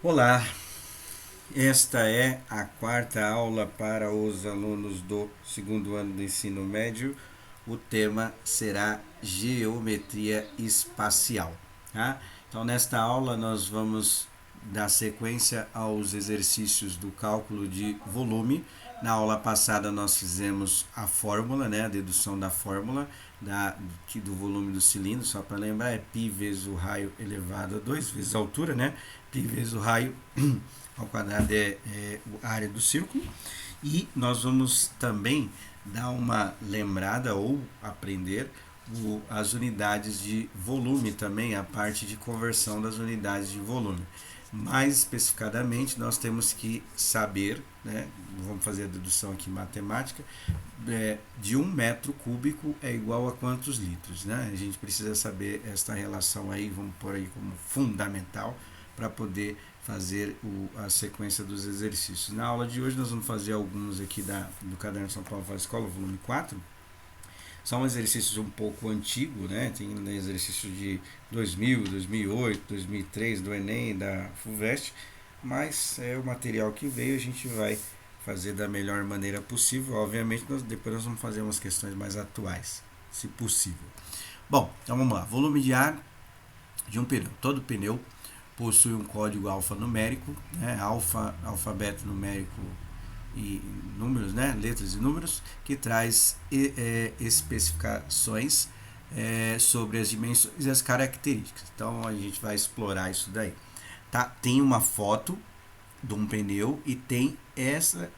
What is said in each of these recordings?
Olá, esta é a quarta aula para os alunos do segundo ano do ensino médio. O tema será geometria espacial. Tá? Então, nesta aula, nós vamos dar sequência aos exercícios do cálculo de volume. Na aula passada, nós fizemos a fórmula, né, a dedução da fórmula do volume do cilindro. Só para lembrar, é π vezes o raio elevado a 2 vezes a altura, né? Π vezes o raio ao quadrado é a área do círculo. E nós vamos também dar uma lembrada ou aprender as unidades de volume também, a parte de conversão das unidades de volume. Mais especificadamente, nós temos que saber, né, vamos fazer a dedução aqui matemática, de 1 metro cúbico é igual a quantos litros, né? A gente precisa saber esta relação aí, vamos pôr aí como fundamental, para poder fazer a sequência dos exercícios. Na aula de hoje nós vamos fazer alguns aqui do Caderno São Paulo Faz Escola, volume 4. São exercícios um pouco antigos, né? Tem exercícios de 2000, 2008, 2003, do Enem, da FUVEST, mas é o material que veio, a gente vai fazer da melhor maneira possível. Obviamente, depois nós vamos fazer umas questões mais atuais, se possível. Bom, então vamos lá. Volume de ar de um pneu. Todo pneu possui um código alfanumérico, né? Alfabeto numérico e números, né? Letras e números, que traz especificações sobre as dimensões e as características. Então a gente vai explorar isso daí. Tá? Tem uma foto de um pneu e tem esse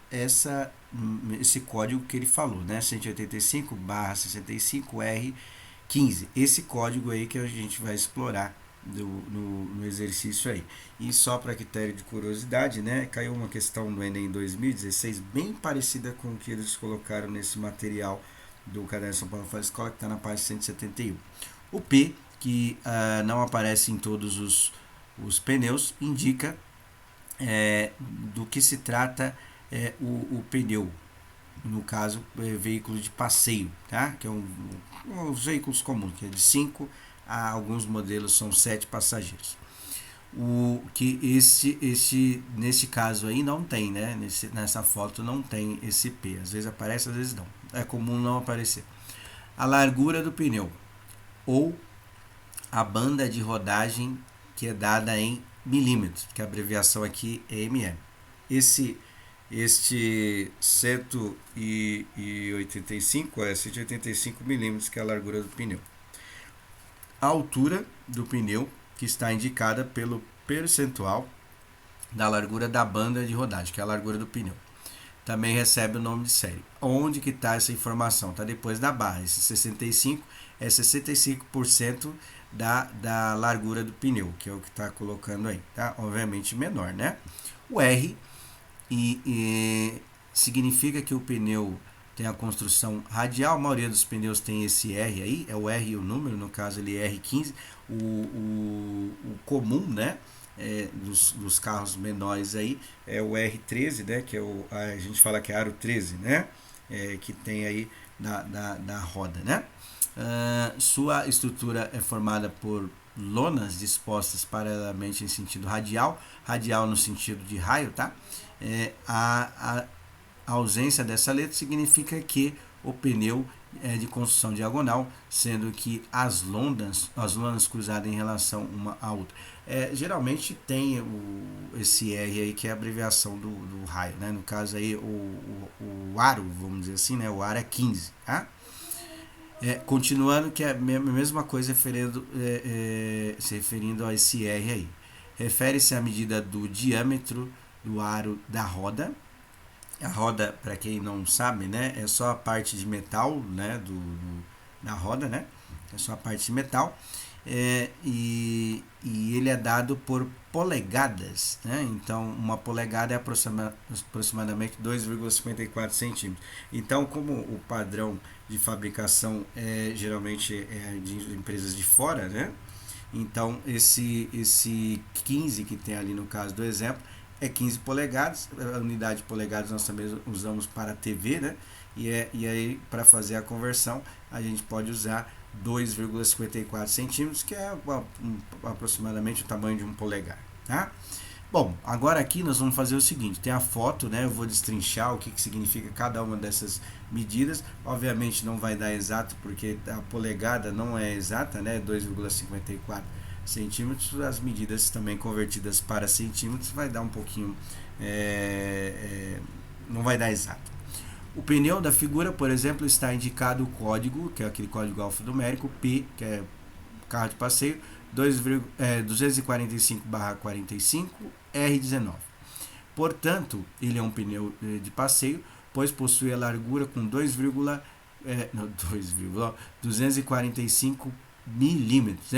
código que ele falou, né? 185/65R15. Esse código aí que a gente vai explorar no exercício aí. E só para critério de curiosidade, né? Caiu uma questão no Enem 2016 bem parecida com o que eles colocaram nesse material do Caderno São Paulo Faz Escola, que está na página 171. O P, que não aparece em todos os pneus, indica do que se trata o pneu, no caso veículo de passeio, tá? Que é os veículos comuns, que é de 5 a alguns modelos são 7 passageiros. O que nesse caso aí não tem, né? Nessa foto não tem esse P, às vezes aparece, às vezes não, é comum não aparecer. A largura do pneu ou a banda de rodagem, que é dada em milímetros, que a abreviação aqui é mm. Este 185 é 185 milímetros, que é a largura do pneu. A altura do pneu, que está indicada pelo percentual da largura da banda de rodagem, que é a largura do pneu. Também recebe o nome de série. Onde que está essa informação? Está depois da barra. Esse 65 é 65% da largura do pneu, que é o que está colocando aí, tá? Obviamente menor, né? O R significa que o pneu tem a construção radial. A maioria dos pneus tem esse R aí, é o R e o número, no caso ele é R15. O comum, né? Dos carros menores aí é o R13, né? Que é a gente fala que é aro 13, né? Que tem aí da roda, né? Sua estrutura é formada por lonas dispostas paralelamente em sentido radial no sentido de raio, tá? A ausência dessa letra significa que o pneu é de construção diagonal, sendo que as lonas cruzadas em relação uma à outra. Geralmente tem esse R aí, que é a abreviação do raio, né? No caso aí o aro, vamos dizer assim, né? O aro é 15, tá? Continuando, que é a mesma coisa se referindo a esse R aí. Refere-se à medida do diâmetro do aro da roda. A roda, para quem não sabe, né, é só a parte de metal, né, da roda, né? É só a parte de metal. E ele é dado por polegadas, né? Então uma polegada é aproximadamente 2,54 centímetros. Então, como o padrão de fabricação geralmente é de empresas de fora, né? Então esse 15 que tem ali no caso do exemplo é 15 polegadas. A unidade de polegadas nós também usamos para TV, né? E aí para fazer a conversão a gente pode usar 2,54 centímetros, que é aproximadamente o tamanho de um polegar, tá? Bom, agora aqui nós vamos fazer o seguinte, tem a foto, né? Eu vou destrinchar o que significa cada uma dessas medidas. Obviamente não vai dar exato, porque a polegada não é exata, né? 2,54 centímetros. As medidas também convertidas para centímetros vai dar um pouquinho, não vai dar exato. O pneu da figura, por exemplo, está indicado o código, que é aquele código alfanumérico, P, que é carro de passeio, 245/45 R19. Portanto, ele é um pneu de passeio, pois possui a largura com 245 milímetros,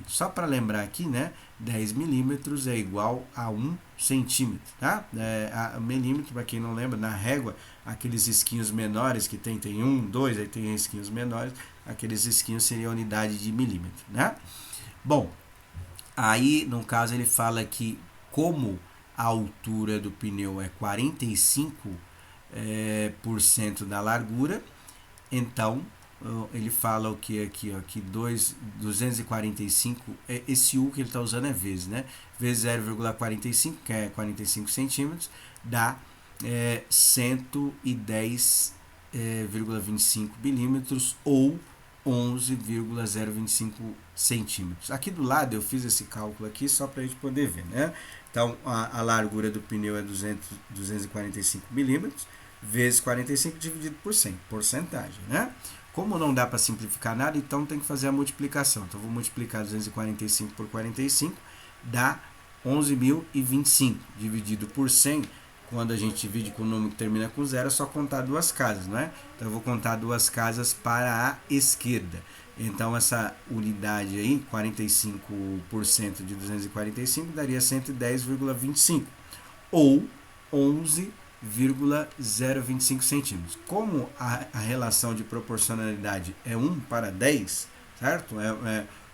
Só para lembrar aqui, né, 10 milímetros é igual a 1 centímetro, tá? A milímetro, para quem não lembra, na régua, aqueles risquinhos menores que tem 1, 2, aí tem risquinhos menores, aqueles risquinhos seriam a unidade de milímetro, né? Bom, aí no caso ele fala que como a altura do pneu é 45% da largura, então ele fala o que aqui, ó, que 245, esse U que ele está usando é vezes, né? Vezes 0,45, que é 45 centímetros, dá 110,25 milímetros ou 11,025 centímetros. Aqui do lado eu fiz esse cálculo aqui só para a gente poder ver, né? Então a largura do pneu é 245 milímetros vezes 45 dividido por 100, porcentagem, né? Como não dá para simplificar nada, então tem que fazer a multiplicação. Então vou multiplicar 245 por 45, dá 11.025 dividido por 100. Quando a gente divide com o número que termina com zero, é só contar duas casas, não é? Então eu vou contar duas casas para a esquerda. Então essa unidade aí, 45% de 245, daria 110,25 ou 11,025 centímetros. Como a relação de proporcionalidade é 1 para 10, certo?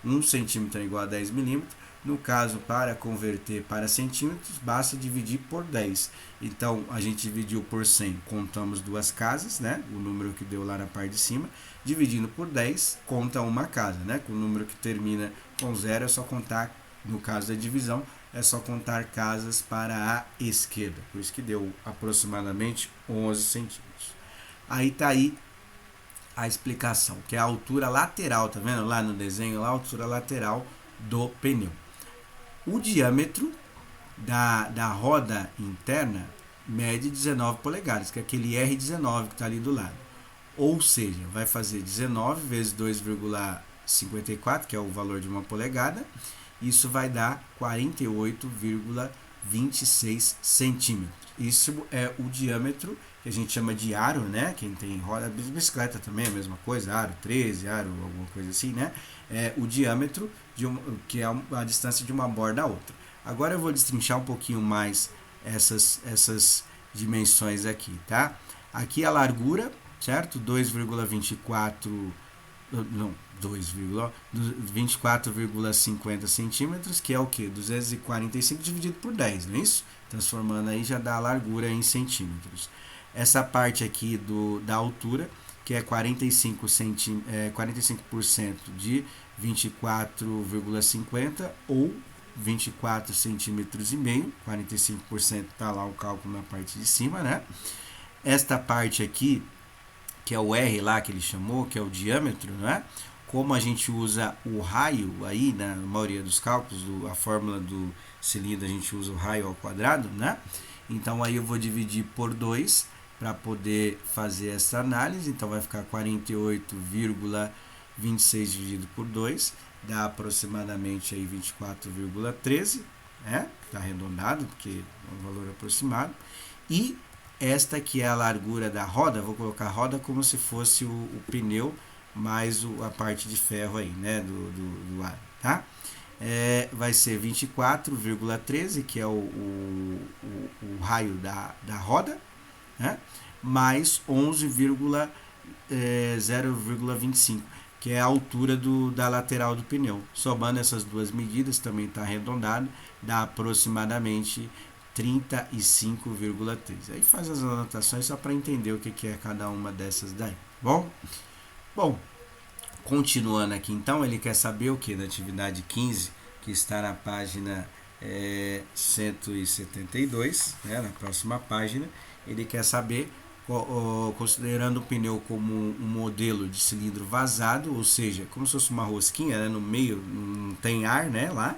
1 centímetro é igual a 10 milímetros. No caso, para converter para centímetros, basta dividir por 10. Então, a gente dividiu por 100, contamos duas casas, né? O número que deu lá na parte de cima. Dividindo por 10, conta uma casa, né? Com o número que termina com 0, é só contar, no caso da divisão, é só contar casas para a esquerda. Por isso que deu aproximadamente 11 centímetros. Aí está aí a explicação, que é a altura lateral, tá vendo lá no desenho, lá, a altura lateral do pneu. O diâmetro da roda interna mede 19 polegadas, que é aquele R19 que está ali do lado. Ou seja, vai fazer 19 vezes 2,54, que é o valor de uma polegada. Isso vai dar 48,26 centímetros. Isso é o diâmetro que a gente chama de aro, né? Quem tem roda, bicicleta também é a mesma coisa, aro 13, aro alguma coisa assim, né? É o diâmetro que é a distância de uma borda a outra. Agora eu vou destrinchar um pouquinho mais essas dimensões aqui, tá? Aqui a largura, certo? 24,50 centímetros, que é o que? 245 dividido por 10, não é isso? Transformando aí já dá a largura em centímetros. Essa parte aqui da altura, que é 45% de 24,50 ou 24 centímetros e meio, 45% está lá o cálculo na parte de cima, né? Esta parte aqui, que é o R lá que ele chamou, que é o diâmetro, não é? Como a gente usa o raio aí, na maioria dos cálculos, a fórmula do cilindro, a gente usa o raio ao quadrado, né? Então aí eu vou dividir por 2 para poder fazer essa análise. Então vai ficar 48,26 dividido por 2, dá aproximadamente aí 24,13, né? Está arredondado, porque é um valor aproximado. E esta que é a largura da roda, vou colocar a roda como se fosse o pneu mais a parte de ferro aí, né, do ar, tá? Vai ser 24,13, que é o raio da roda, né? Mais 11,025, que é a altura da lateral do pneu. Somando essas duas medidas, também está arredondado, dá aproximadamente 35,3. Aí faz as anotações só para entender o que é cada uma dessas daí. Bom, continuando aqui então, ele quer saber o que na atividade 15, que está na página 172, né, na próxima página, ele quer saber, considerando o pneu como um modelo de cilindro vazado, ou seja, como se fosse uma rosquinha, né, no meio não tem ar, né, lá,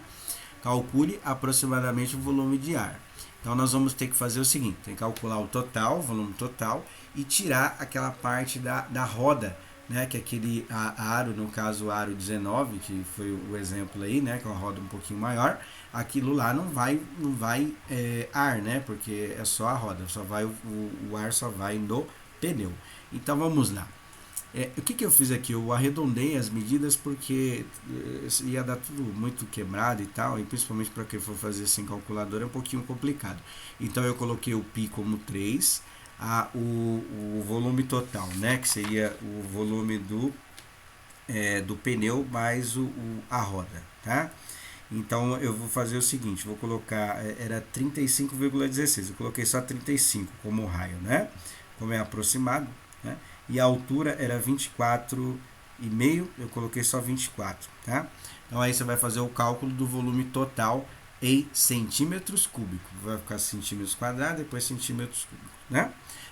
calcule aproximadamente o volume de ar. Então nós vamos ter que fazer o seguinte, tem que calcular o total, o volume total, e tirar aquela parte da roda, né, que é aquele aro, no caso o aro 19, que foi o exemplo aí, né, que é uma roda um pouquinho maior, aquilo lá não vai ar, né, porque é só a roda, só vai o ar só vai no pneu. Então vamos lá. O que eu fiz aqui? Eu arredondei as medidas porque ia dar tudo muito quebrado e tal, e principalmente para quem for fazer sem calculadora é um pouquinho complicado. Então eu coloquei o π como 3, o volume total, né, que seria o volume do pneu mais a roda, tá? Então eu vou fazer o seguinte, vou colocar, era 35,16, eu coloquei só 35 como raio, né? Como é aproximado, né? E a altura era 24,5, eu coloquei só 24, tá? Então aí você vai fazer o cálculo do volume total em centímetros cúbicos. Vai ficar centímetros quadrados, depois centímetros cúbicos, né?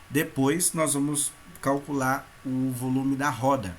Depois nós vamos calcular o volume da roda.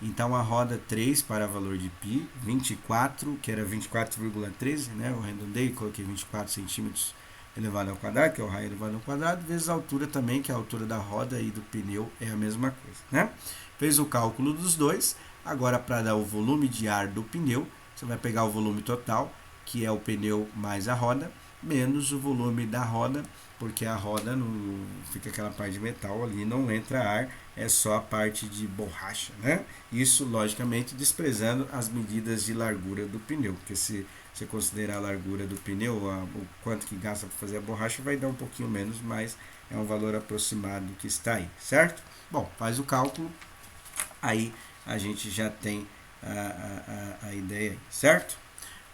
Então a roda 3 para valor de π, 24, que era 24,13, né? Eu arredondei, coloquei 24 centímetros elevado ao quadrado, que é o raio elevado ao quadrado, vezes a altura também, que é a altura da roda e do pneu, é a mesma coisa, né? Fez o cálculo dos dois, agora para dar o volume de ar do pneu, você vai pegar o volume total, que é o pneu mais a roda, menos o volume da roda, porque a roda não fica aquela parte de metal ali, não entra ar, é só a parte de borracha, né? Isso, logicamente, desprezando as medidas de largura do pneu, porque se você considerar a largura do pneu, o quanto que gasta para fazer a borracha, vai dar um pouquinho menos, mas é um valor aproximado que está aí, certo? Bom, faz o cálculo, aí a gente já tem a ideia aí, certo?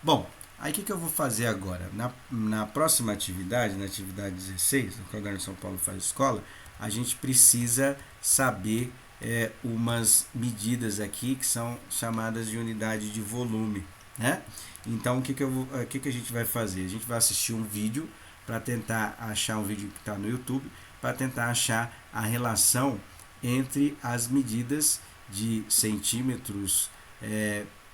Bom, aí o que eu vou fazer agora? Na próxima atividade, na atividade 16, no Caderno São Paulo Faz Escola, a gente precisa saber umas medidas aqui que são chamadas de unidade de volume, né? Então o que a gente vai fazer? A gente vai assistir um vídeo para tentar achar um vídeo que está no YouTube, para tentar achar a relação entre as medidas de centímetros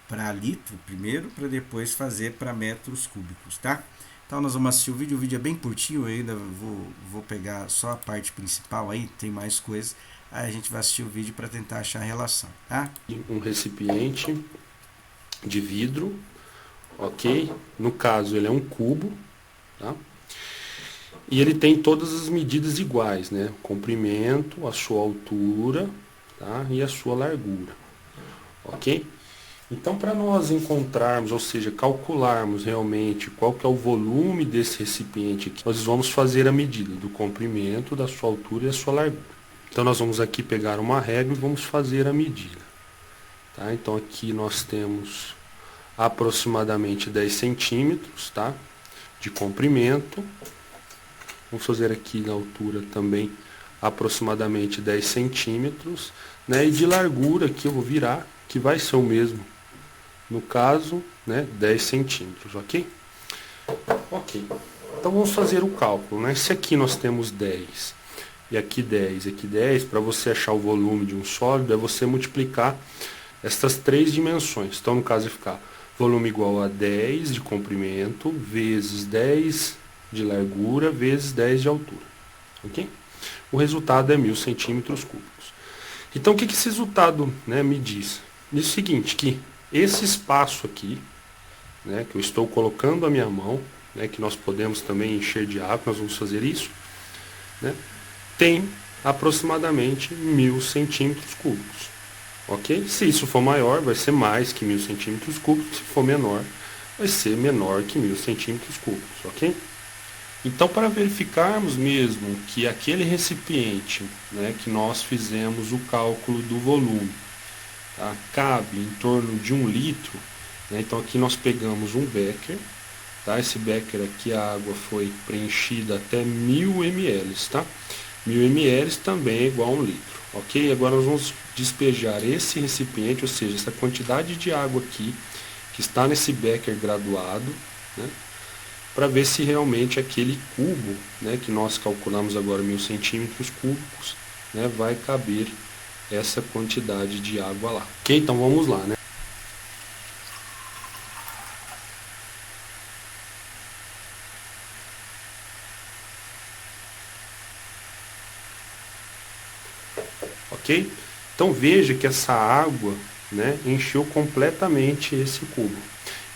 para litro primeiro, para depois fazer para metros cúbicos, tá? Então nós vamos assistir o vídeo é bem curtinho, eu ainda vou pegar só a parte principal aí, tem mais coisas, aí a gente vai assistir o vídeo para tentar achar a relação, tá? Um recipiente de vidro, ok? No caso ele é um cubo, tá? E ele tem todas as medidas iguais, né? O comprimento, a sua altura, tá? E a sua largura, ok? Então, para nós encontrarmos, ou seja, calcularmos realmente qual que é o volume desse recipiente aqui, nós vamos fazer a medida do comprimento, da sua altura e da sua largura. Então, nós vamos aqui pegar uma régua e vamos fazer a medida. Tá? Então, aqui nós temos aproximadamente 10 centímetros, tá? De comprimento. Vamos fazer aqui na altura também aproximadamente 10 centímetros. Né? E de largura aqui eu vou virar, que vai ser o mesmo. No caso, né, 10 centímetros, ok? Ok. Então vamos fazer o cálculo, né? Se aqui nós temos 10 e aqui 10, para você achar o volume de um sólido, é você multiplicar estas três dimensões. Então no caso vai ficar volume igual a 10 de comprimento, vezes 10 de largura, vezes 10 de altura, ok? O resultado é 1000 centímetros cúbicos. Então o que esse resultado, né, me diz? Diz o seguinte, que esse espaço aqui, né, que eu estou colocando a minha mão, né, que nós podemos também encher de água, nós vamos fazer isso, né, tem aproximadamente 1000 centímetros cúbicos, ok? Se isso for maior, vai ser mais que 1000 centímetros cúbicos, se for menor, vai ser menor que 1000 centímetros cúbicos, ok? Então, para verificarmos mesmo que aquele recipiente, né, que nós fizemos o cálculo do volume, tá, cabe em torno de 1 litro, né, então aqui nós pegamos um becker, tá, esse becker aqui a água foi preenchida até 1000 ml, tá? 1000 ml também é igual a 1 litro, ok? Agora nós vamos despejar esse recipiente, ou seja, essa quantidade de água aqui, que está nesse becker graduado, né, para ver se realmente aquele cubo, né, que nós calculamos agora 1000 centímetros cúbicos, né, vai caber essa quantidade de água lá. Ok? Então vamos lá, né? Ok? Então veja que essa água, né, encheu completamente esse cubo.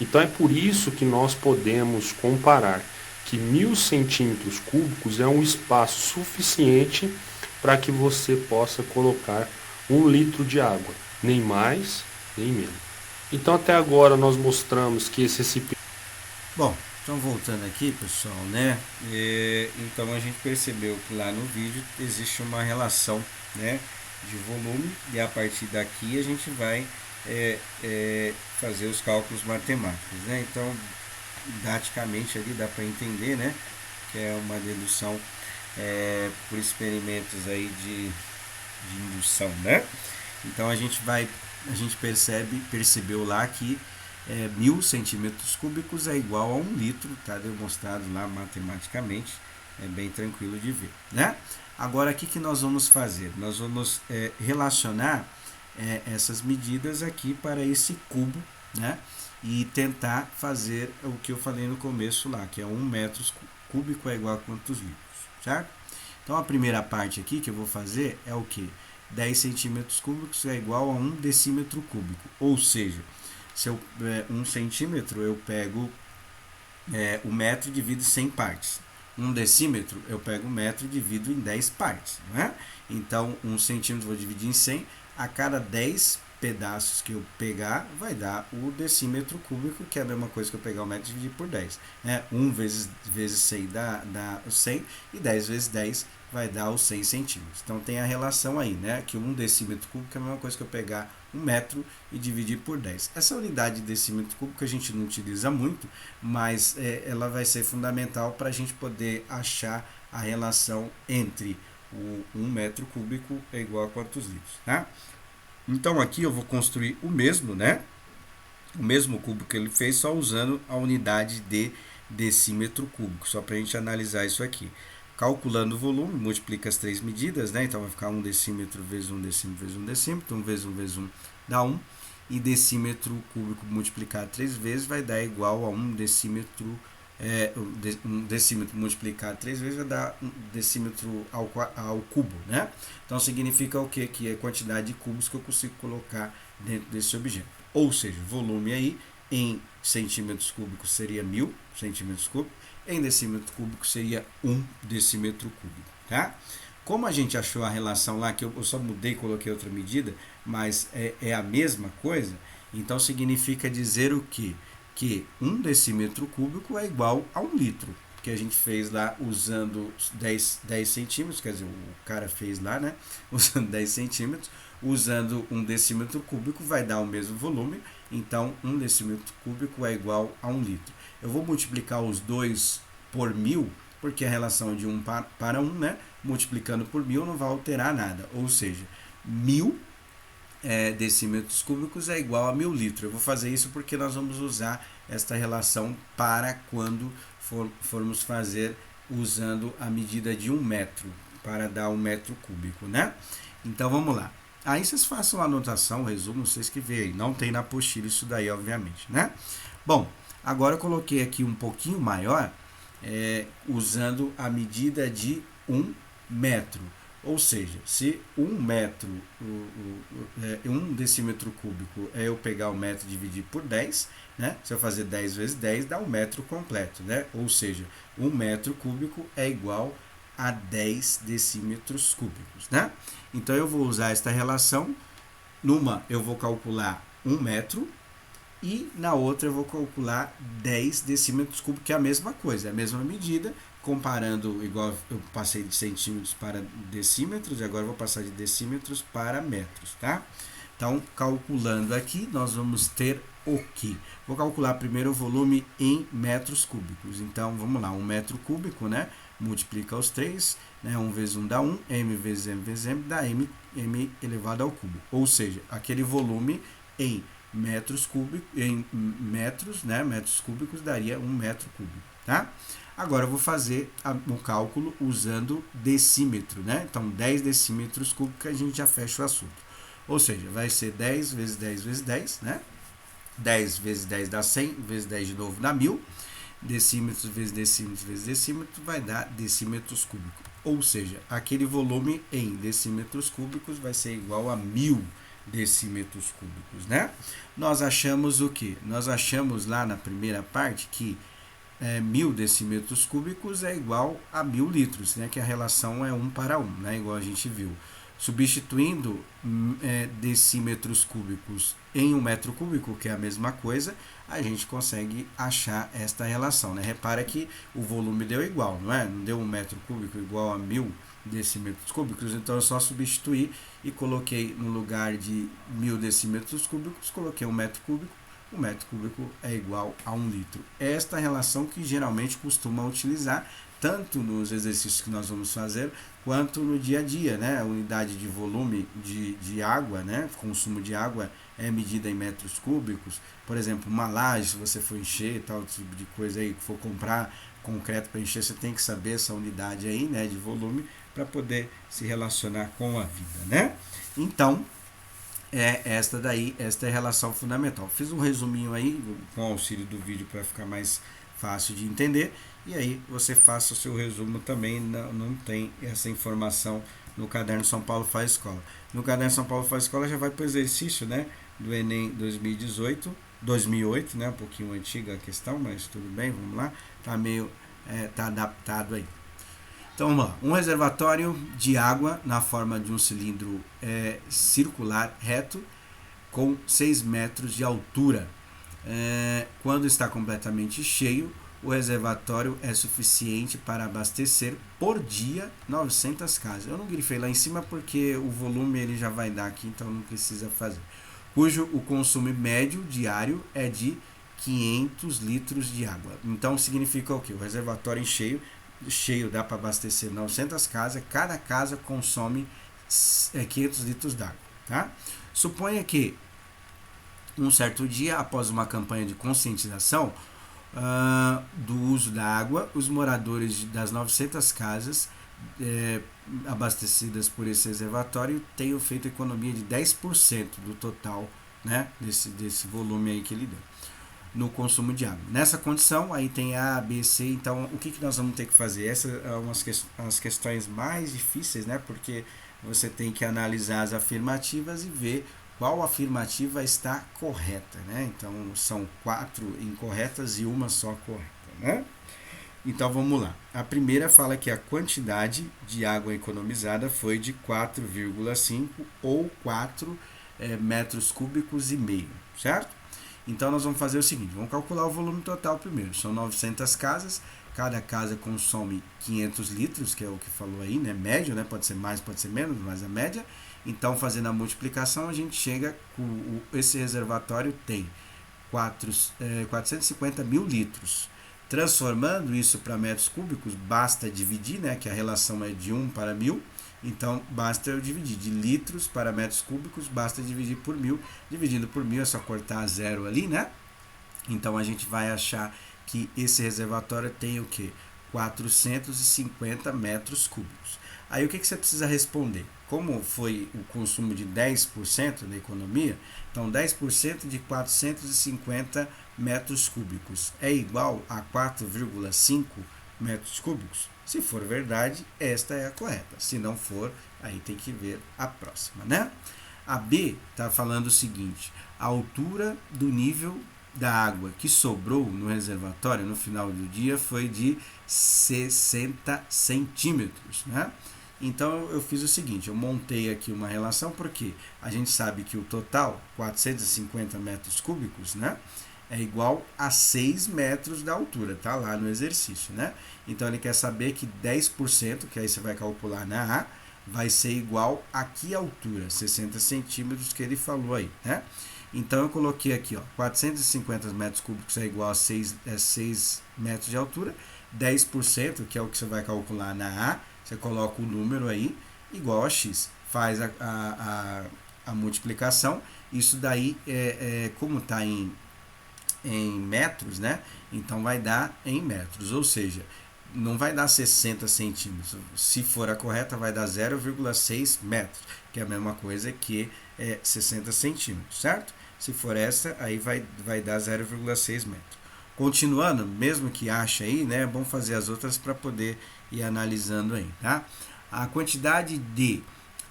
Então é por isso que nós podemos comparar que 1000 centímetros cúbicos é um espaço suficiente para que você possa colocar 1 litro de água, nem mais, nem menos. Então até agora nós mostramos que esse recipiente... Bom, então voltando aqui, pessoal, né? Então a gente percebeu que lá no vídeo existe uma relação, né, de volume, e a partir daqui a gente vai fazer os cálculos matemáticos, né? Então, didaticamente ali dá para entender, né, que é uma dedução por experimentos aí de indução, né? Então a gente percebeu lá que 1000 centímetros cúbicos é igual a 1 litro, está demonstrado lá matematicamente, é bem tranquilo de ver, né? Agora, o que nós vamos fazer? Nós vamos relacionar essas medidas aqui para esse cubo, né? E tentar fazer o que eu falei no começo lá, que é 1 metro cúbico é igual a quantos litros, certo? Então, a primeira parte aqui que eu vou fazer é o que? 10 centímetros cúbicos é igual a 1 decímetro cúbico, ou seja, se eu 1 centímetro eu pego o metro e divido em 100 partes. 1 decímetro eu pego o metro e divido em 10 partes, né? Então 1 centímetro eu vou dividir em 100, a cada 10 pedaços que eu pegar vai dar o decímetro cúbico, que é a mesma coisa que eu pegar o metro e dividir por 10, né? 1 vezes 100 dá 100, e 10 vezes 10 vai dar os 100 centímetros. Então tem a relação aí, né? Que 1 decímetro cúbico é a mesma coisa que eu pegar 1 metro e dividir por 10. Essa unidade de decímetro cúbico a gente não utiliza muito, mas ela vai ser fundamental para a gente poder achar a relação entre o 1 metro cúbico é igual a quantos litros, tá? Então aqui eu vou construir o mesmo, né? O mesmo cubo que ele fez, só usando a unidade de decímetro cúbico, só para a gente analisar isso aqui. Calculando o volume, multiplica as três medidas, né? Então vai ficar 1 decímetro vezes 1 decímetro vezes 1 decímetro, 1 vezes 1 vezes 1 dá 1, e decímetro cúbico multiplicado 3 vezes vai dar igual a 1 decímetro, um decímetro multiplicado 3 vezes vai dar 1 decímetro ao cubo, né? Então significa o quê? Que é a quantidade de cubos que eu consigo colocar dentro desse objeto. Ou seja, volume aí em centímetros cúbicos seria 1000 centímetros cúbicos, em decímetro cúbico seria 1 decímetro cúbico, tá? Como a gente achou a relação lá, que eu só mudei e coloquei outra medida, mas é a mesma coisa, então significa dizer o quê? Que 1 decímetro cúbico é igual a 1 litro, que a gente fez lá usando 10 centímetros, quer dizer, o cara fez lá, né? Usando 10 centímetros, usando 1 decímetro cúbico vai dar o mesmo volume, então 1 decímetro cúbico é igual a 1 litro. Eu vou multiplicar os dois por 1000, porque a relação é de 1 para 1, né? Multiplicando por 1000 não vai alterar nada, ou seja, 1000 decímetros cúbicos é igual a 1000 litros. Eu vou fazer isso porque nós vamos usar esta relação para quando formos fazer usando a medida de 1 metro, para dar 1 metro cúbico, né? Então vamos lá. Aí vocês façam a anotação, o resumo, vocês que veem. Não tem na apostila isso daí, obviamente, né? Bom, agora eu coloquei aqui um pouquinho maior, usando a medida de 1 metro. Ou seja, se 1 metro, 1 decímetro cúbico é eu pegar o metro e dividir por 10, né? Se eu fazer 10 vezes 10 dá um metro completo, né? Ou seja, 1 metro cúbico é igual a 10 decímetros cúbicos, né? Então eu vou usar esta relação. Numa eu vou calcular 1 metro e na outra eu vou calcular 10 decímetros cúbicos, que é a mesma coisa, é a mesma medida, comparando, igual eu passei de centímetros para decímetros, e agora eu vou passar de decímetros para metros, tá? Então, calculando aqui, nós vamos ter o quê? Vou calcular primeiro o volume em metros cúbicos. Então, vamos lá, 1 metro cúbico, né? Multiplica os 3, né? 1 vezes 1 dá 1, m vezes m vezes m dá m elevado ao cubo. Ou seja, aquele volume em metros cúbicos, em metros, né? Metros cúbicos daria 1 metro cúbico. tá? Agora eu vou fazer o cálculo usando decímetro, né? Então 10 decímetros cúbicos a gente já fecha o assunto. Ou seja, vai ser 10 vezes 10 vezes 10, né? 10 vezes 10 dá 100, vezes 10 de novo dá 1000. Decímetros vezes decímetros vezes decímetro vai dar decímetros cúbicos. Ou seja, aquele volume em decímetros cúbicos vai ser igual a 1000 decímetros cúbicos, né? Nós achamos o que? Nós achamos lá na primeira parte que 1000 decímetros cúbicos é igual a 1000 litros, né? Que a relação é 1 para 1, né? Igual a gente viu. Substituindo decímetros cúbicos em 1 metro cúbico, que é a mesma coisa, a gente consegue achar esta relação, né? Repara que o volume deu igual, não é? Não deu 1 metro cúbico igual a 1000 decímetros cúbicos, então eu só substituí e coloquei no lugar de 1000 decímetros cúbicos, coloquei 1 metro cúbico. 1 metro cúbico é igual a 1 litro. Esta relação que geralmente costuma utilizar tanto nos exercícios que nós vamos fazer, quanto no dia a dia, né? A unidade de volume de água, né? Consumo de água é medida em metros cúbicos. Por exemplo, uma laje, se você for encher, tal tipo de coisa aí, que for comprar concreto para encher, você tem que saber essa unidade aí, né? De volume, para poder se relacionar com a vida, né? Então, esta é a relação fundamental. Fiz um resuminho aí, com auxílio do vídeo, para ficar mais fácil de entender, e aí você faça o seu resumo também, não tem essa informação no caderno São Paulo Faz Escola. No caderno São Paulo Faz Escola já vai para o exercício, né, do Enem 2008, né, um pouquinho antiga a questão, mas tudo bem, vamos lá, tá meio, tá adaptado aí. Então vamos lá, um reservatório de água na forma de um cilindro circular reto com 6 metros de altura. Quando está completamente cheio, o reservatório é suficiente para abastecer por dia 900 casas. Eu não grifei lá em cima porque o volume ele já vai dar aqui, então não precisa fazer. Cujo o consumo médio diário é de 500 litros de água. Então significa o quê? O reservatório cheio dá para abastecer 900 casas, cada casa consome 500 litros d'água. Tá? Suponha que um certo dia, após uma campanha de conscientização do uso da água, os moradores das 900 casas abastecidas por esse reservatório tenham feito economia de 10% do total, né, desse volume aí que ele deu no consumo de água. Nessa condição, aí tem A, B, C, então o que nós vamos ter que fazer? Essas são as questões mais difíceis, né, porque você tem que analisar as afirmativas e ver qual afirmativa está correta, né? Então são 4 incorretas e uma só correta, né? Então vamos lá. A primeira fala que a quantidade de água economizada foi de 4,5 ou 4 metros cúbicos e meio, certo? Então nós vamos fazer o seguinte, vamos calcular o volume total primeiro. São 900 casas, cada casa consome 500 litros, que é o que falou aí, né? Médio, né? Pode ser mais, pode ser menos, mas a média. Então, fazendo a multiplicação, a gente chega com esse reservatório tem 450 mil litros. Transformando isso para metros cúbicos, basta dividir, né? Que a relação é de 1 para 1000. Então, basta eu dividir de litros para metros cúbicos, basta dividir por 1000. Dividindo por 1000 é só cortar zero ali, né? Então, a gente vai achar que esse reservatório tem o quê? 450 metros cúbicos. Aí, o que você precisa responder? Como foi o consumo de 10% da economia, então 10% de 450 metros cúbicos é igual a 4,5 metros cúbicos? Se for verdade, esta é a correta. Se não for, aí tem que ver a próxima, né? A B está falando o seguinte, a altura do nível da água que sobrou no reservatório no final do dia foi de 60 centímetros, né? Então eu fiz o seguinte, eu montei aqui uma relação porque a gente sabe que o total, 450 metros cúbicos, né, é igual a 6 metros da altura, tá lá no exercício, né? Então ele quer saber que 10%, que aí você vai calcular na A, vai ser igual a que altura? 60 centímetros que ele falou aí, né? Então eu coloquei aqui, ó, 450 metros cúbicos é igual a 6 metros de altura, 10%, que é o que você vai calcular na A, você coloca o número aí, igual a x. Faz a multiplicação. Isso daí, como está em em metros, né? Então vai dar em metros, ou seja, não vai dar 60 centímetros. Se for a correta, vai dar 0,6 metros, que é a mesma coisa que 60 centímetros, certo? Se for essa, aí vai dar 0,6 metros. Continuando, mesmo que ache aí, né? É bom fazer as outras para poder ir analisando aí, tá? A quantidade de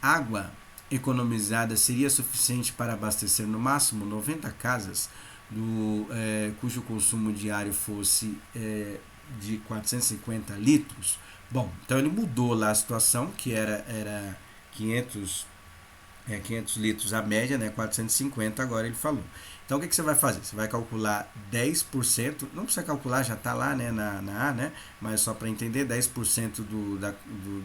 água economizada seria suficiente para abastecer no máximo 90 casas cujo consumo diário fosse de 450 litros. Bom, então ele mudou lá a situação, que era 500 litros a média, né? 450 agora ele falou. Então o que você vai fazer? Você vai calcular 10%, não precisa calcular, já está lá, né, na A, né? Mas só para entender, 10%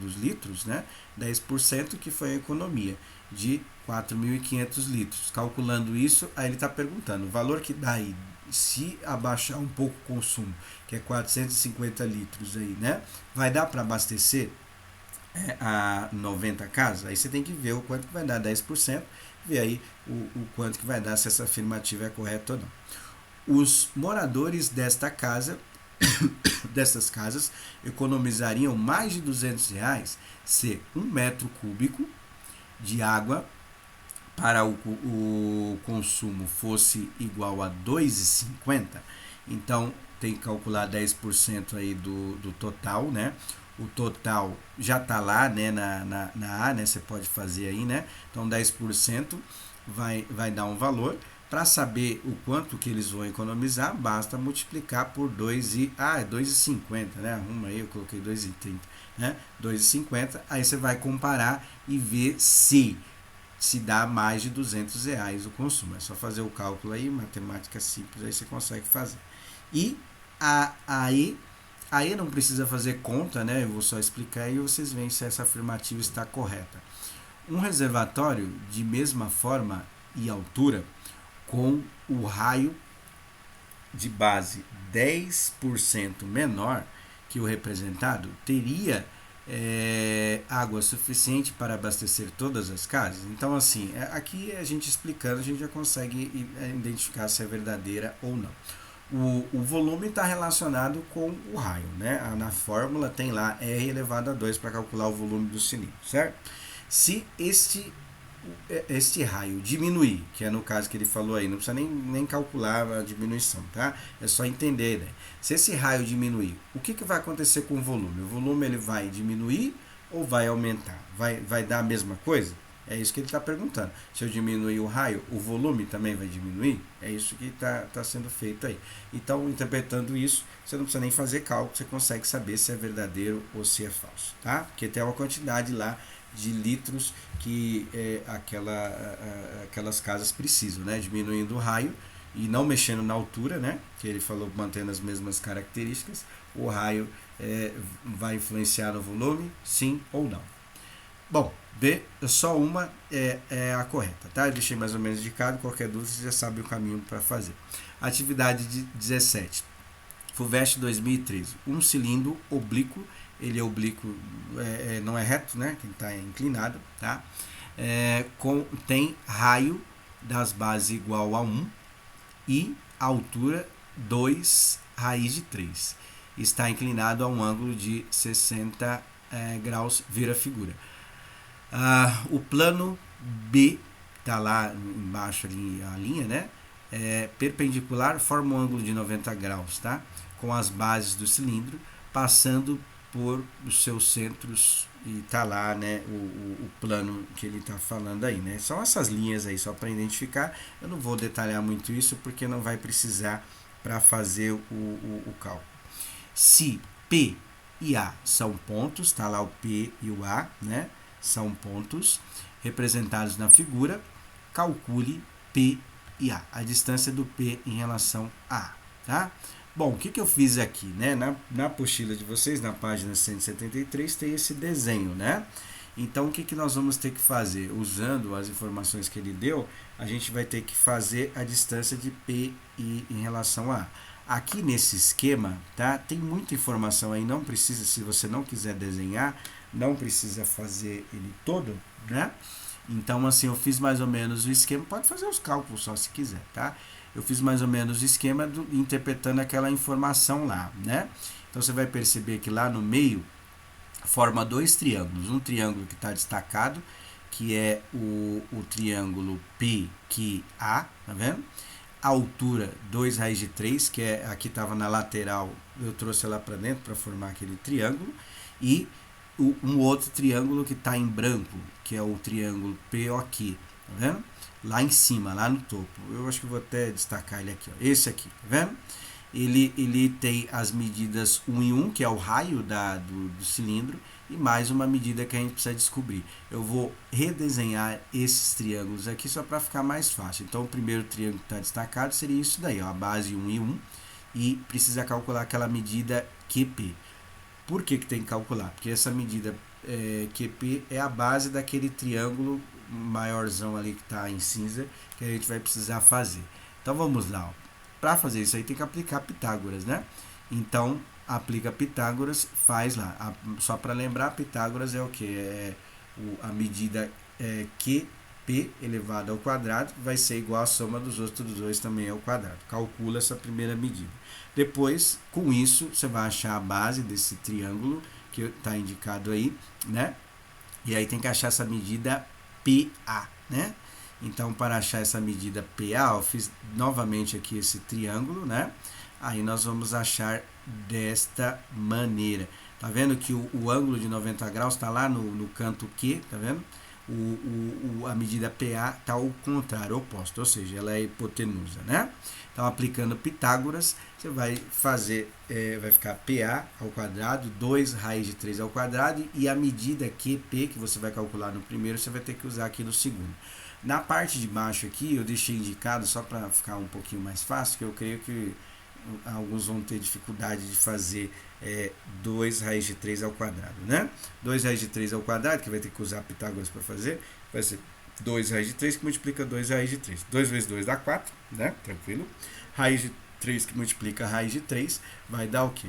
dos litros, né? 10% que foi a economia de 4.500 litros. Calculando isso, aí ele está perguntando, o valor que dá aí, se abaixar um pouco o consumo, que é 450 litros aí, né? Vai dar para abastecer a 90 casas? Aí você tem que ver o quanto que vai dar 10%, ver aí o quanto que vai dar, se essa afirmativa é correta ou não. Os moradores dessas casas economizariam mais de R$ 200 se 1 metro cúbico de água para o consumo fosse igual a 2,50. Então tem que calcular 10% aí do total, né? O total já está lá, né, na A, né? Você pode fazer aí, né? Então 10% vai dar um valor. Para saber o quanto que eles vão economizar, basta multiplicar por 2,50, né? Arruma aí, eu coloquei 2,30, né? 2,50, aí você vai comparar e ver se dá mais de R$ 200 o consumo. É só fazer o cálculo aí, matemática simples, aí você consegue fazer. E aí não precisa fazer conta, né? Eu vou só explicar e vocês veem se essa afirmativa está correta. Um reservatório de mesma forma e altura, com o raio de base 10% menor que o representado, teria água suficiente para abastecer todas as casas. Então, assim, aqui a gente explicando, a gente já consegue identificar se é verdadeira ou não. O volume está relacionado com o raio, né? Na fórmula tem lá R elevado a 2 para calcular o volume do cilindro, certo? Se este raio diminuir, que é no caso que ele falou aí, não precisa nem calcular a diminuição, tá? É só entender a ideia. Se esse raio diminuir, o que vai acontecer com o volume? O volume ele vai diminuir ou vai aumentar? Vai dar a mesma coisa? É isso que ele está perguntando. Se eu diminuir o raio, o volume também vai diminuir? É isso que está sendo feito aí. Então, interpretando isso, você não precisa nem fazer cálculo, você consegue saber se é verdadeiro ou se é falso, tá? Porque tem uma quantidade lá de litros que aquelas casas precisam, né? Diminuindo o raio e não mexendo na altura, né? Que ele falou mantendo as mesmas características, o raio vai influenciar no volume, sim ou não. Bom, B, só uma é a correta, tá? Eu deixei mais ou menos indicado, qualquer dúvida você já sabe o caminho para fazer. Atividade de 17. FUVEST 2013. Um cilindro oblíquo, ele é oblíquo, não é reto, né? Que está inclinado, tá? Tem raio das bases igual a 1 e altura 2 raiz de 3. Está inclinado a um ângulo de 60 graus, vira figura. O plano B, está lá embaixo ali, a linha, né? Perpendicular, forma um ângulo de 90 graus, tá? Com as bases do cilindro, passando por os seus centros, e tá lá, né, o plano que ele está falando aí, né? São essas linhas aí, só para identificar. Eu não vou detalhar muito isso, porque não vai precisar para fazer o cálculo. Se P e A são pontos, tá lá o P e o A, né? São pontos representados na figura, calcule P e A distância do P em relação a A, tá? Bom, o que eu fiz aqui, né? Na apostila de vocês, na página 173, tem esse desenho, né? Então, o que nós vamos ter que fazer? Usando as informações que ele deu, a gente vai ter que fazer a distância de P e em relação a A. Aqui nesse esquema, tá? Tem muita informação aí, não precisa, se você não quiser desenhar, não precisa fazer ele todo, né? Então, assim, eu fiz mais ou menos o esquema, pode fazer os cálculos só se quiser, tá? eu fiz mais ou menos o esquema interpretando aquela informação lá, né? Então você vai perceber que lá no meio forma dois triângulos, um triângulo que está destacado, que é o triângulo PQA, tá vendo? A altura 2 raiz de 3, que é aqui estava na lateral, eu trouxe ela para dentro para formar aquele triângulo, e um outro triângulo que está em branco, que é o triângulo POQ, tá vendo? Lá em cima, lá no topo. Eu acho que vou até destacar ele aqui, ó. Esse aqui, tá vendo? Ele tem as medidas 1 em 1, que é o raio do cilindro, e mais uma medida que a gente precisa descobrir. Eu vou redesenhar esses triângulos aqui só para ficar mais fácil. Então, o primeiro triângulo que está destacado seria isso daí, ó, a base 1 em 1, e precisa calcular aquela medida QP. Por que tem que calcular? Porque essa medida QP é a base daquele triângulo maiorzão ali que está em cinza, que a gente vai precisar fazer. Então, vamos lá, ó. Para fazer isso aí tem que aplicar Pitágoras, né? Então, aplica Pitágoras, faz lá. Só para lembrar, Pitágoras é o que? A medida QP elevado ao quadrado vai ser igual à soma dos outros dois também ao quadrado. Calcula essa primeira medida. Depois, com isso, você vai achar a base desse triângulo que está indicado aí, né? E aí tem que achar essa medida PA, né? Então, para achar essa medida PA, eu fiz novamente aqui esse triângulo, né? Aí nós vamos achar desta maneira. Tá vendo que o ângulo de 90 graus está lá no canto Q, tá vendo? A medida PA está ao contrário, oposto, ou seja, ela é hipotenusa, né? Então, aplicando Pitágoras, você vai fazer, vai ficar PA ao quadrado, 2 raiz de 3 ao quadrado, e a medida QP, que você vai calcular no primeiro, você vai ter que usar aqui no segundo. Na parte de baixo aqui, eu deixei indicado, só para ficar um pouquinho mais fácil, que eu creio que alguns vão ter dificuldade de fazer 2 raiz de 3 ao quadrado, né? 2 raiz de 3 ao quadrado, que vai ter que usar Pitágoras para fazer, vai ser 2 raiz de 3 que multiplica 2 raiz de 3. 2 vezes 2 dá 4, né? Tranquilo. Raiz de 3 que multiplica raiz de 3 vai dar o quê?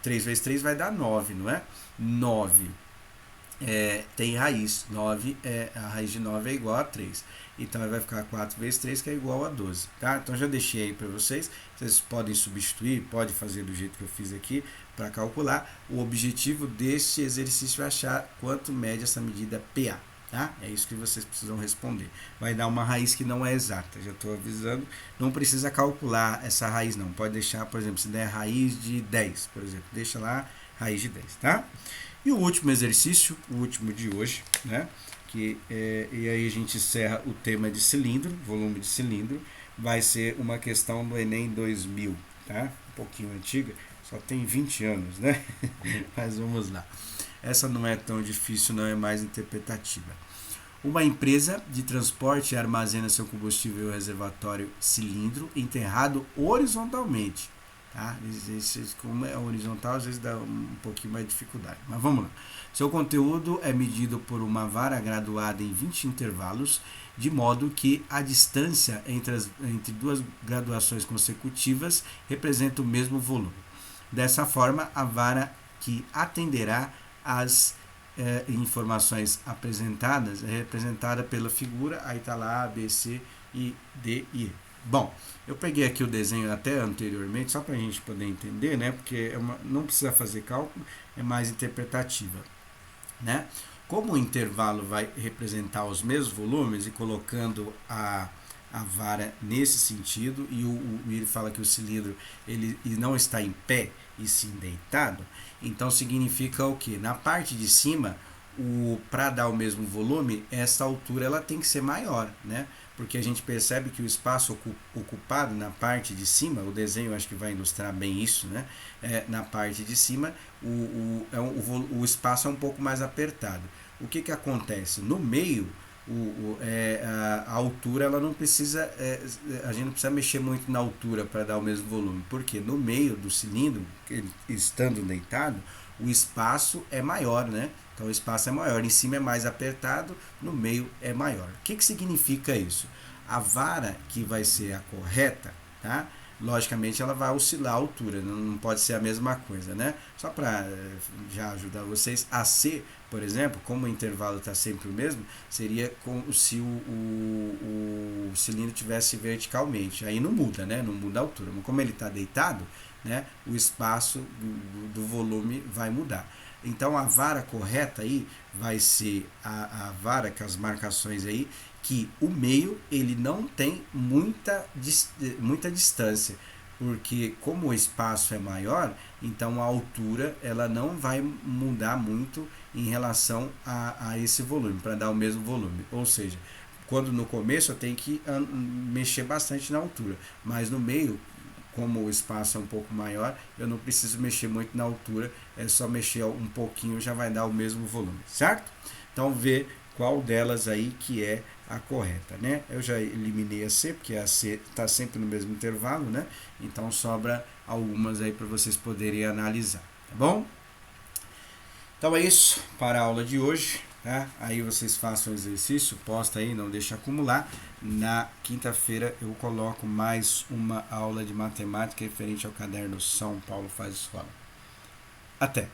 3 vezes 3 vai dar 9, não é? 9 tem raiz, 9 a raiz de 9 é igual a 3. Então vai ficar 4 vezes 3, que é igual a 12. Tá? Então já deixei aí para vocês. Vocês podem substituir, pode fazer do jeito que eu fiz aqui para calcular. O objetivo deste exercício é achar quanto mede essa medida PA. Tá? É isso que vocês precisam responder. Vai dar uma raiz que não é exata, já estou avisando. Não precisa calcular essa raiz não. Pode deixar, por exemplo, se der raiz de 10, por exemplo. Deixa lá raiz de 10, tá? E o último exercício, o último de hoje, né? E aí a gente encerra o tema de cilindro, volume de cilindro. Vai ser uma questão do Enem 2000, tá? Um pouquinho antiga, só tem 20 anos, né? Mas vamos lá. Essa não é tão difícil, não é mais interpretativa. Uma empresa de transporte armazena seu combustível em um reservatório cilindro enterrado horizontalmente. Tá? Como é horizontal, às vezes dá um pouquinho mais de dificuldade. Mas vamos lá. Seu conteúdo é medido por uma vara graduada em 20 intervalos, de modo que a distância entre duas graduações consecutivas representa o mesmo volume. Dessa forma, a vara que atenderá às informações apresentadas é representada pela figura, aí está lá A, B, C, I, D e E. Bom, eu peguei aqui o desenho até anteriormente, só para a gente poder entender, né? Porque não precisa fazer cálculo, é mais interpretativa, né? Como o intervalo vai representar os mesmos volumes e colocando a vara nesse sentido, e ele fala que o cilindro ele não está em pé e sim deitado, então significa o que? Na parte de cima, para dar o mesmo volume, essa altura ela tem que ser maior, né? Porque a gente percebe que o espaço ocupado na parte de cima, o desenho acho que vai ilustrar bem isso, né? Na parte de cima, o espaço é um pouco mais apertado. O que acontece? No meio, a altura, ela não precisa, a gente não precisa mexer muito na altura para dar o mesmo volume, porque no meio do cilindro, ele estando deitado, o espaço é maior, né? Então o espaço é maior, em cima é mais apertado, no meio é maior. O que significa isso? A vara que vai ser a correta, tá? logicamente ela vai oscilar a altura, não pode ser a mesma coisa, né? Só para já ajudar vocês, a C, por exemplo, como o intervalo está sempre o mesmo, seria se o cilindro tivesse verticalmente, aí não muda, né? Não muda a altura, mas como ele está deitado, né? O espaço do volume vai mudar. Então a vara correta aí vai ser a vara com as marcações aí, que o meio ele não tem muita distância, porque como o espaço é maior, então a altura ela não vai mudar muito em relação a esse volume, para dar o mesmo volume. Ou seja, quando no começo eu tenho que mexer bastante na altura, mas no meio, como o espaço é um pouco maior, eu não preciso mexer muito na altura, é só mexer um pouquinho, já vai dar o mesmo volume, certo? Então vê qual delas aí que é a correta, né? Eu já eliminei a C, porque a C está sempre no mesmo intervalo, né? Então sobra algumas aí para vocês poderem analisar, tá bom? Então é isso para a aula de hoje. Tá? Aí vocês façam o exercício, posta aí, não deixa acumular. Na quinta-feira eu coloco mais uma aula de matemática referente ao caderno São Paulo Faz Escola. Até!